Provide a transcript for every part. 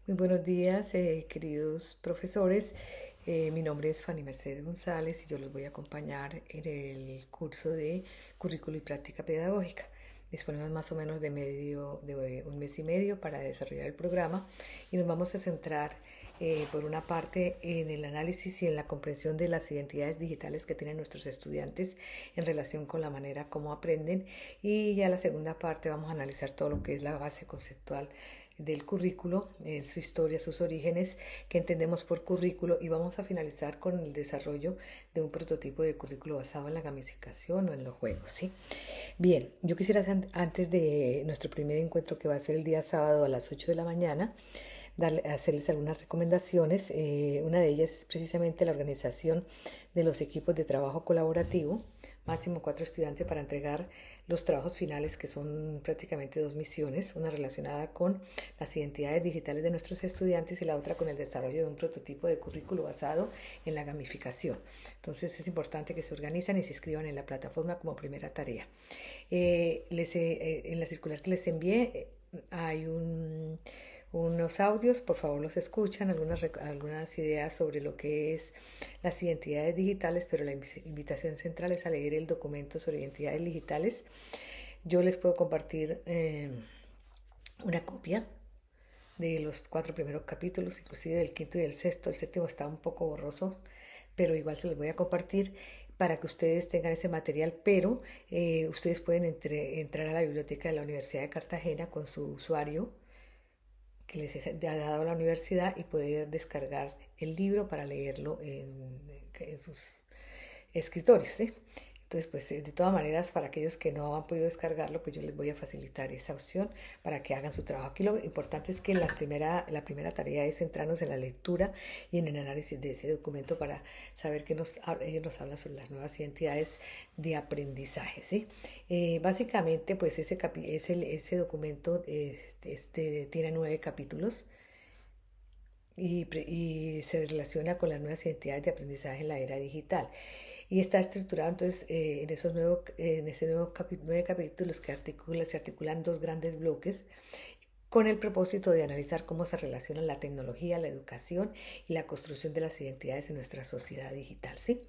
Muy buenos días, queridos profesores. Mi nombre es Fanny Mercedes González y yo los voy a acompañar en el curso de Currículo y Práctica Pedagógica. Disponemos más o menos de un mes y medio para desarrollar el programa y nos vamos a centrar por una parte en el análisis y en la comprensión de las identidades digitales que tienen nuestros estudiantes en relación con la manera como aprenden, y ya la segunda parte vamos a analizar todo lo que es la base conceptual del currículo, su historia, sus orígenes, que entendemos por currículo, y vamos a finalizar con el desarrollo de un prototipo de currículo basado en la gamificación o en los juegos, ¿sí? Bien, yo quisiera antes de nuestro primer encuentro, que va a ser el día sábado a las 8 de la mañana, hacerles algunas recomendaciones. Una de ellas es precisamente la organización de los equipos de trabajo colaborativo, máximo 4 estudiantes para entregar los trabajos finales, que son prácticamente dos misiones, una relacionada con las identidades digitales de nuestros estudiantes y la otra con el desarrollo de un prototipo de currículo basado en la gamificación. Entonces es importante que se organizan y se inscriban en la plataforma como primera tarea. En la circular que les envié hay unos audios, por favor los escuchan, algunas ideas sobre lo que es las identidades digitales, pero la invitación central es a leer el documento sobre identidades digitales. Yo les puedo compartir una copia de los 4 primeros capítulos, inclusive del quinto y del sexto. El séptimo está un poco borroso, pero igual se los voy a compartir para que ustedes tengan ese material, pero ustedes pueden entrar a la biblioteca de la Universidad de Cartagena con su usuario que les ha dado la universidad y poder descargar el libro para leerlo en sus escritorios, ¿sí? Entonces, pues de todas maneras, para aquellos que no han podido descargarlo, pues yo les voy a facilitar esa opción para que hagan su trabajo. Aquí lo importante es que la primera tarea es centrarnos en la lectura y en el análisis de ese documento para saber que ellos nos hablan sobre las nuevas identidades de aprendizaje, ¿sí? Básicamente, pues ese documento tiene 9 capítulos y se relaciona con las nuevas identidades de aprendizaje en la era digital. Y está estructurado entonces en ese nuevo 9 capítulos que se articulan dos grandes bloques con el propósito de analizar cómo se relacionan la tecnología, la educación y la construcción de las identidades en nuestra sociedad digital, ¿sí?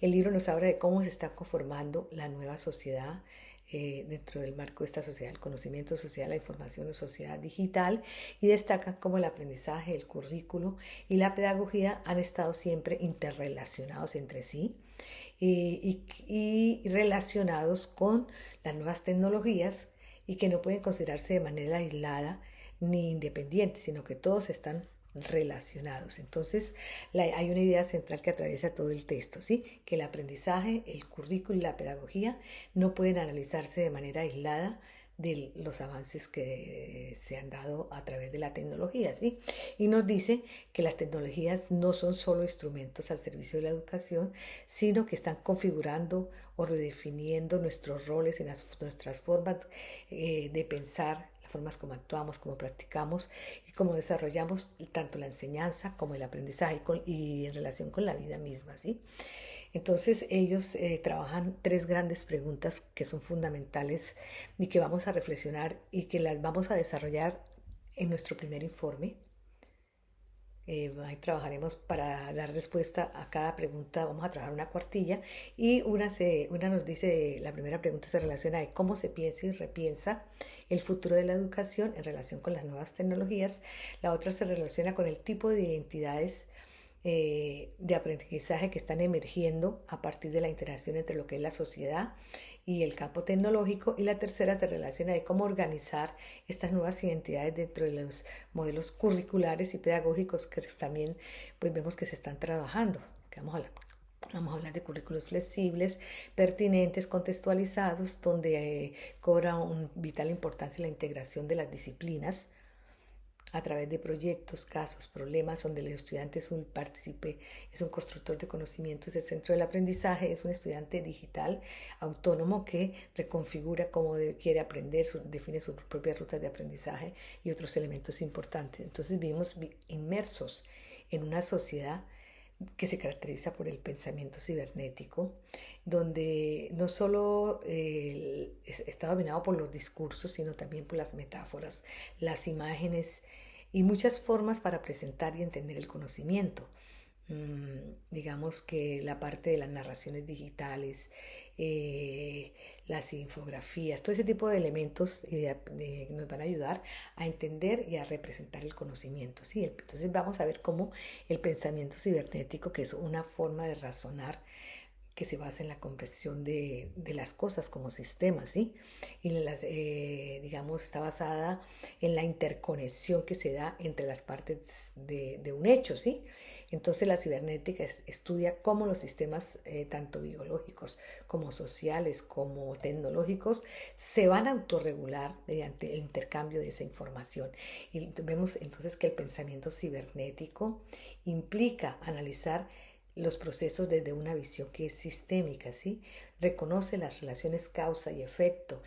El libro nos habla de cómo se está conformando la nueva sociedad dentro del marco de esta sociedad, el conocimiento social, la información o sociedad digital, y destacan cómo el aprendizaje, el currículo y la pedagogía han estado siempre interrelacionados entre sí, y relacionados con las nuevas tecnologías, y que no pueden considerarse de manera aislada ni independiente, sino que todos están relacionados. Entonces, hay una idea central que atraviesa todo el texto, ¿sí? Que el aprendizaje, el currículo y la pedagogía no pueden analizarse de manera aislada de los avances que se han dado a través de la tecnología, ¿sí? Y nos dice que las tecnologías no son solo instrumentos al servicio de la educación, sino que están configurando o redefiniendo nuestros roles, en nuestras formas de pensar, las formas como actuamos, como practicamos y cómo desarrollamos tanto la enseñanza como el aprendizaje y en relación con la vida misma, ¿sí? Entonces ellos trabajan 3 grandes preguntas que son fundamentales y que vamos a reflexionar y que las vamos a desarrollar en nuestro primer informe. Ahí trabajaremos para dar respuesta a cada pregunta. Vamos a trabajar una cuartilla, y una nos dice, la primera pregunta se relaciona de cómo se piensa y repiensa el futuro de la educación en relación con las nuevas tecnologías. La otra se relaciona con el tipo de identidades de aprendizaje que están emergiendo a partir de la interacción entre lo que es la sociedad y el campo tecnológico, y la tercera se relaciona de cómo organizar estas nuevas identidades dentro de los modelos curriculares y pedagógicos que también pues vemos que se están trabajando, que vamos a hablar de currículos flexibles, pertinentes, contextualizados, donde cobra una vital importancia la integración de las disciplinas a través de proyectos, casos, problemas, donde el estudiante es un partícipe, es un constructor de conocimientos. El centro del aprendizaje es un estudiante digital autónomo que reconfigura cómo quiere aprender, define sus propias rutas de aprendizaje y otros elementos importantes. Entonces vivimos inmersos en una sociedad que se caracteriza por el pensamiento cibernético, donde no solo está dominado por los discursos, sino también por las metáforas, las imágenes, y muchas formas para presentar y entender el conocimiento. Digamos que la parte de las narraciones digitales, eh, las infografías, todo ese tipo de elementos nos van a ayudar a entender y a representar el conocimiento. ¿Sí? Entonces vamos a ver cómo el pensamiento cibernético, que es una forma de razonar que se basa en la comprensión de las cosas como sistemas, ¿sí? Y digamos, está basada en la interconexión que se da entre las partes de un hecho, ¿sí? Entonces la cibernética estudia cómo los sistemas, tanto biológicos como sociales como tecnológicos, se van a autorregular mediante el intercambio de esa información. Y vemos entonces que el pensamiento cibernético implica analizar los procesos desde una visión que es sistémica, ¿sí? Reconoce las relaciones causa y efecto,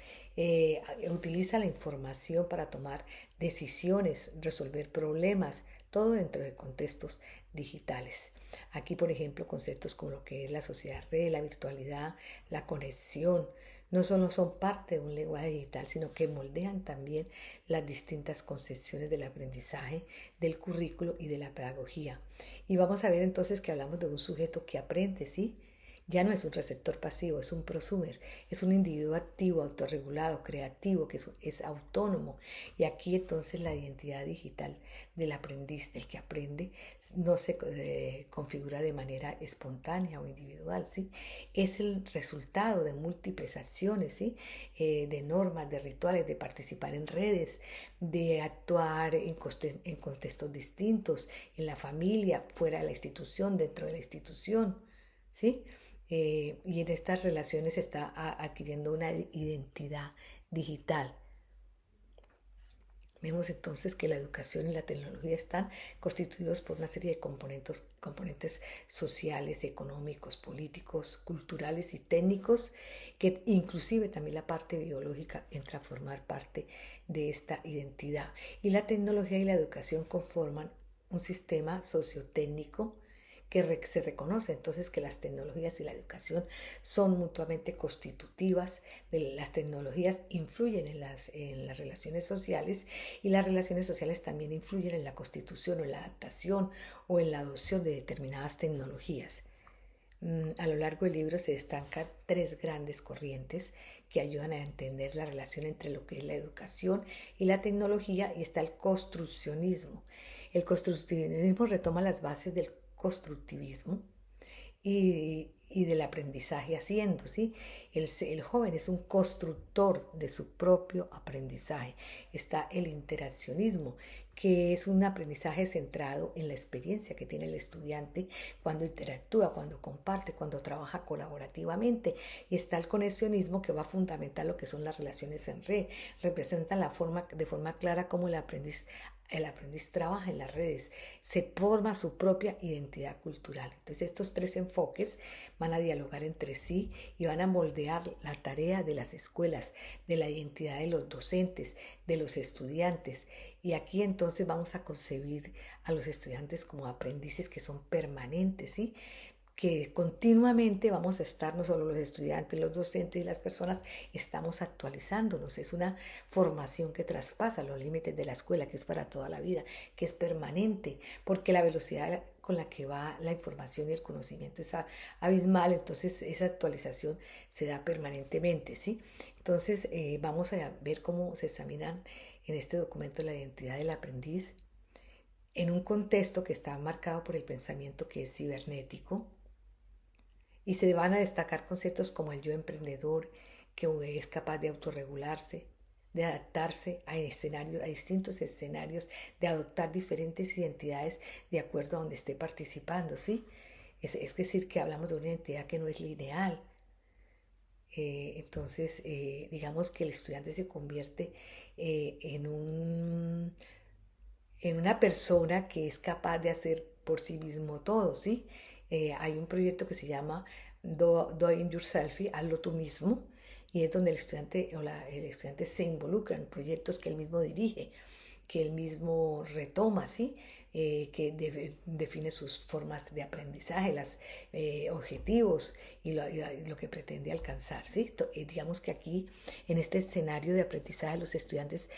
utiliza la información para tomar decisiones, resolver problemas, todo dentro de contextos digitales. Aquí, por ejemplo, conceptos como lo que es la sociedad red, la virtualidad, la conexión, no solo son parte de un lenguaje digital, sino que moldean también las distintas concepciones del aprendizaje, del currículo y de la pedagogía. Y vamos a ver entonces que hablamos de un sujeto que aprende, ¿sí? Ya no es un receptor pasivo, es un prosumer, es un individuo activo, autorregulado, creativo, que es autónomo. Y aquí entonces la identidad digital del aprendiz, del que aprende, no se configura de manera espontánea o individual, ¿sí? Es el resultado de múltiples acciones, ¿sí? De normas, de rituales, de participar en redes, de actuar en contextos distintos, en la familia, fuera de la institución, dentro de la institución, ¿sí? Y en estas relaciones se está adquiriendo una identidad digital. Vemos entonces que la educación y la tecnología están constituidos por una serie de componentes sociales, económicos, políticos, culturales y técnicos, que inclusive también la parte biológica entra a formar parte de esta identidad. Y la tecnología y la educación conforman un sistema sociotécnico que se reconoce entonces que las tecnologías y la educación son mutuamente constitutivas, las tecnologías influyen en las relaciones sociales y las relaciones sociales también influyen en la constitución o en la adaptación o en la adopción de determinadas tecnologías. A lo largo del libro se destacan tres grandes corrientes que ayudan a entender la relación entre lo que es la educación y la tecnología, y está el construccionismo. El construccionismo retoma las bases del constructivismo y del aprendizaje haciendo, ¿sí? El joven es un constructor de su propio aprendizaje. Está el interaccionismo, que es un aprendizaje centrado en la experiencia que tiene el estudiante cuando interactúa, cuando comparte, cuando trabaja colaborativamente. Y está el conexionismo, que va a fundamentar lo que son las relaciones en red. Representan de forma clara cómo el aprendiz trabaja en las redes, se forma su propia identidad cultural. Entonces estos tres enfoques van a dialogar entre sí y van a moldear la tarea de las escuelas, de la identidad de los docentes, de los estudiantes. Y aquí entonces vamos a concebir a los estudiantes como aprendices que son permanentes, ¿sí? Que continuamente vamos a estar, no solo los estudiantes, los docentes y las personas, estamos actualizándonos. Es una formación que traspasa los límites de la escuela, que es para toda la vida, que es permanente, porque la velocidad con la que va la información y el conocimiento es abismal, entonces esa actualización se da permanentemente, ¿sí? Entonces vamos a ver cómo se examinan en este documento la identidad del aprendiz en un contexto que está marcado por el pensamiento que es cibernético, y se van a destacar conceptos como el yo emprendedor, que es capaz de autorregularse, de adaptarse a distintos escenarios, de adoptar diferentes identidades de acuerdo a donde esté participando, ¿sí? Es decir, que hablamos de una identidad que no es lineal. Entonces, digamos que el estudiante se convierte en una persona que es capaz de hacer por sí mismo todo, ¿sí? Hay un proyecto que se llama Do It Yourself, hazlo tú mismo, y es donde el estudiante se involucra en proyectos que él mismo dirige, que él mismo retoma, ¿sí? Define sus formas de aprendizaje, los objetivos y lo que pretende alcanzar, ¿sí? Digamos que aquí, en este escenario de aprendizaje, los estudiantes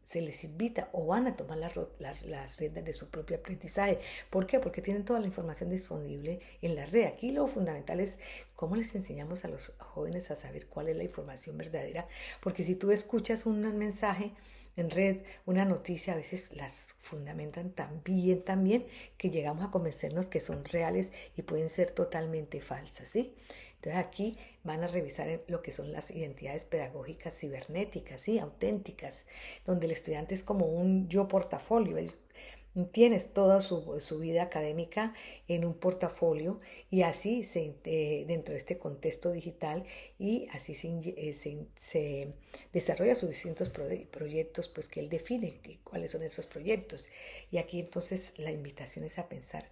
se les invita o van a tomar las riendas de su propio aprendizaje. ¿Por qué? Porque tienen toda la información disponible en la red. Aquí lo fundamental es cómo les enseñamos a los jóvenes a saber cuál es la información verdadera. Porque si tú escuchas un mensaje en red, una noticia, a veces las fundamentan tan bien, que llegamos a convencernos que son reales y pueden ser totalmente falsas, ¿sí? Entonces aquí van a revisar lo que son las identidades pedagógicas cibernéticas, ¿sí? Auténticas, donde el estudiante es como un yo portafolio, él tienes toda su vida académica en un portafolio y así dentro de este contexto digital y así se desarrolla sus distintos proyectos pues que él define cuáles son esos proyectos. Y aquí entonces la invitación es a pensar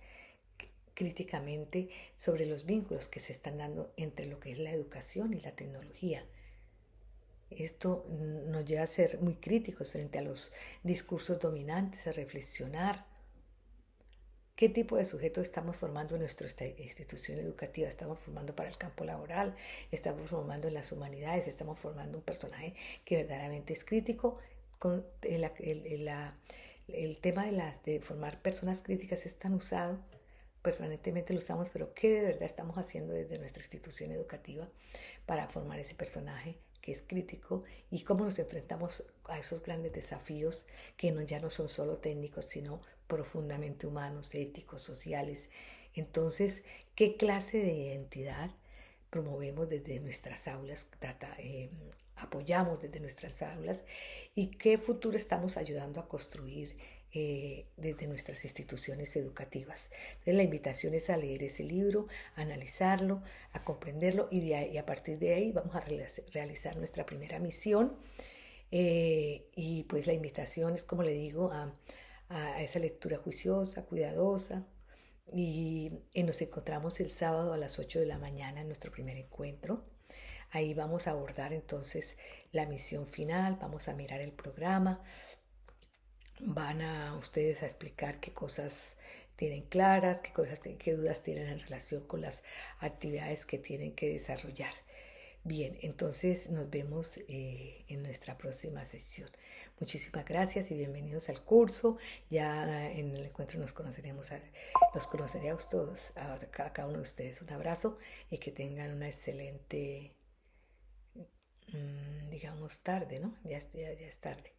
críticamente sobre los vínculos que se están dando entre lo que es la educación y la tecnología. Esto nos lleva a ser muy críticos frente a los discursos dominantes, a reflexionar qué tipo de sujeto estamos formando en nuestra institución educativa. Estamos formando para el campo laboral, estamos formando en las humanidades, estamos formando un personaje que verdaderamente es crítico. Con el tema de formar personas críticas es tan usado, permanentemente lo usamos, pero ¿qué de verdad estamos haciendo desde nuestra institución educativa para formar ese personaje que es crítico y cómo nos enfrentamos a esos grandes desafíos que ya no son solo técnicos, sino profundamente humanos, éticos, sociales? Entonces, ¿qué clase de identidad promovemos desde nuestras aulas, apoyamos desde nuestras aulas y qué futuro estamos ayudando a construir desde nuestras instituciones educativas? Entonces, la invitación es a leer ese libro, a analizarlo, a comprenderlo y a partir de ahí vamos a realizar nuestra primera misión. Y pues la invitación es, como le digo, a esa lectura juiciosa, cuidadosa. Y nos encontramos el sábado a las 8 de la mañana en nuestro primer encuentro. Ahí vamos a abordar entonces la misión final, vamos a mirar el programa, van a ustedes a explicar qué cosas tienen claras, qué dudas tienen en relación con las actividades que tienen que desarrollar. Bien, entonces nos vemos en nuestra próxima sesión. Muchísimas gracias y bienvenidos al curso. Ya en el encuentro los conoceré a todos, a cada uno de ustedes. Un abrazo y que tengan una excelente, digamos, tarde, ¿no? Ya es tarde.